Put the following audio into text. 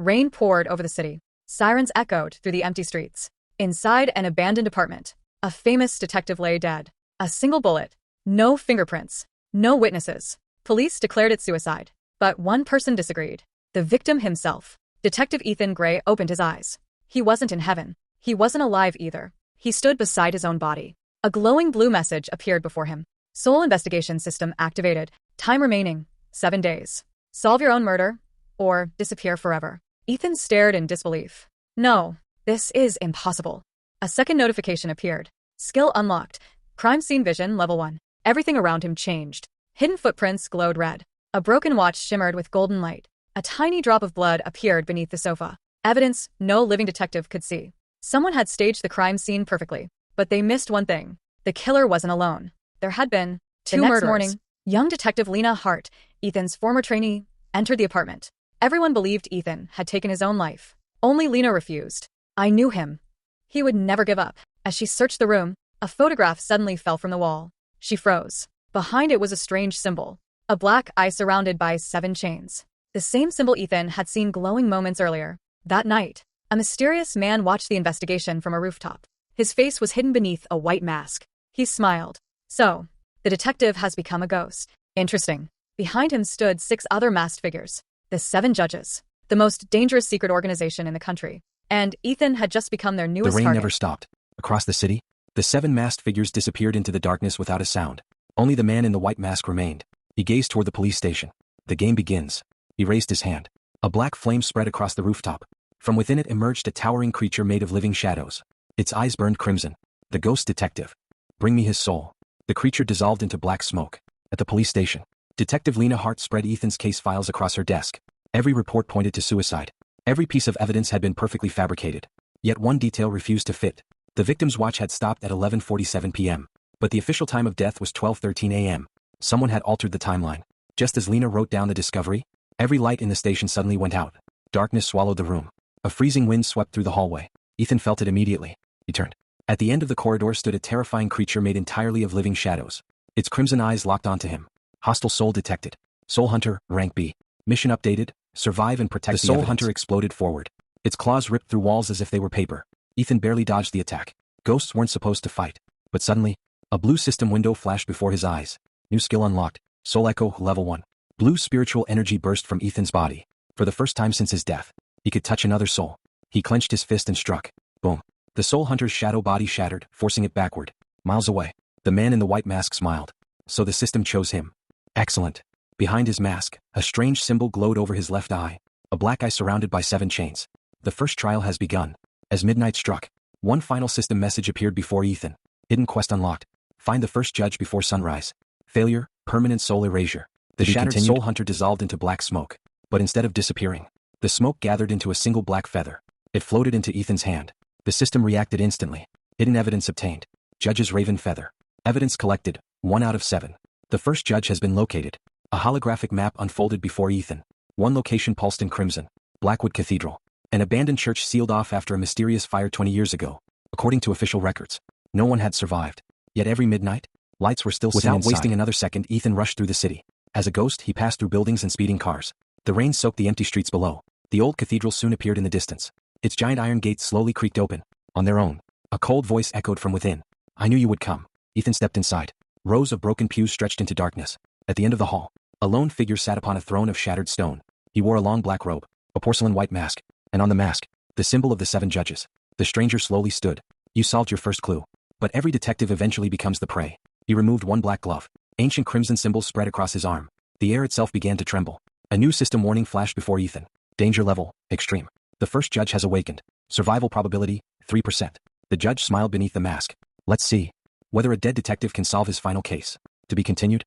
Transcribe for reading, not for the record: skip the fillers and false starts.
Rain poured over the city. Sirens echoed through the empty streets. Inside an abandoned apartment, a famous detective lay dead. A single bullet. No fingerprints. No witnesses. Police declared it suicide. But one person disagreed. The victim himself. Detective Ethan Gray opened his eyes. He wasn't in heaven. He wasn't alive either. He stood beside his own body. A glowing blue message appeared before him. Soul investigation system activated. Time remaining, 7 days. Solve your own murder, or disappear forever. Ethan stared in disbelief. No, this is impossible. A second notification appeared. Skill unlocked. Crime scene vision level 1. Everything around him changed. Hidden footprints glowed red. A broken watch shimmered with golden light. A tiny drop of blood appeared beneath the sofa. Evidence no living detective could see. Someone had staged the crime scene perfectly. But they missed one thing. The killer wasn't alone. There had been two murderers. The next morning, young detective Lena Hart, Ethan's former trainee, entered the apartment. Everyone believed Ethan had taken his own life. Only Lena refused. I knew him. He would never give up. As she searched the room, a photograph suddenly fell from the wall. She froze. Behind it was a strange symbol. A black eye surrounded by 7 chains. The same symbol Ethan had seen glowing moments earlier. That night, a mysterious man watched the investigation from a rooftop. His face was hidden beneath a white mask. He smiled. So, the detective has become a ghost. Interesting. Behind him stood 6 other masked figures. The 7 judges. The most dangerous secret organization in the country. And Ethan had just become their newest target. The rain never stopped. Across the city, the 7 masked figures disappeared into the darkness without a sound. Only the man in the white mask remained. He gazed toward the police station. The game begins. He raised his hand. A black flame spread across the rooftop. From within it emerged a towering creature made of living shadows. Its eyes burned crimson. The ghost detective. Bring me his soul. The creature dissolved into black smoke. At the police station, Detective Lena Hart spread Ethan's case files across her desk. Every report pointed to suicide. Every piece of evidence had been perfectly fabricated. Yet one detail refused to fit. The victim's watch had stopped at 11:47 p.m. But the official time of death was 12:13 a.m. Someone had altered the timeline. Just as Lena wrote down the discovery, every light in the station suddenly went out. Darkness swallowed the room. A freezing wind swept through the hallway. Ethan felt it immediately. He turned. At the end of the corridor stood a terrifying creature made entirely of living shadows. Its crimson eyes locked onto him. Hostile soul detected. Soul Hunter, rank B. Mission updated, survive and protect the Soul Hunter exploded forward. Its claws ripped through walls as if they were paper. Ethan barely dodged the attack. Ghosts weren't supposed to fight. But suddenly, a blue system window flashed before his eyes. New skill unlocked. Soul Echo, level 1. Blue spiritual energy burst from Ethan's body. For the first time since his death, he could touch another soul. He clenched his fist and struck. Boom. The Soul Hunter's shadow body shattered, forcing it backward. Miles away, the man in the white mask smiled. So the system chose him. Excellent. Behind his mask, a strange symbol glowed over his left eye. A black eye surrounded by 7 chains. The first trial has begun. As midnight struck, one final system message appeared before Ethan. Hidden quest unlocked. Find the first judge before sunrise. Failure, permanent soul erasure. The shattered Soul Hunter dissolved into black smoke. But instead of disappearing, the smoke gathered into a single black feather. It floated into Ethan's hand. The system reacted instantly. Hidden evidence obtained. Judge's raven feather. Evidence collected, 1 out of 7. The first judge has been located. A holographic map unfolded before Ethan. One location pulsed in crimson. Blackwood Cathedral. An abandoned church sealed off after a mysterious fire 20 years ago. According to official records, no one had survived. Yet every midnight, lights were still seen inside. Without wasting another second, Ethan rushed through the city. As a ghost, he passed through buildings and speeding cars. The rain soaked the empty streets below. The old cathedral soon appeared in the distance. Its giant iron gates slowly creaked open. On their own, a cold voice echoed from within. I knew you would come. Ethan stepped inside. Rows of broken pews stretched into darkness. At the end of the hall, a lone figure sat upon a throne of shattered stone. He wore a long black robe, a porcelain white mask, and on the mask, the symbol of the 7 judges. The stranger slowly stood. You solved your first clue. But every detective eventually becomes the prey. He removed one black glove. Ancient crimson symbols spread across his arm. The air itself began to tremble. A new system warning flashed before Ethan. Danger level, extreme. The first judge has awakened. Survival probability, 3%. The judge smiled beneath the mask. Let's see whether a dead detective can solve his final case. To be continued.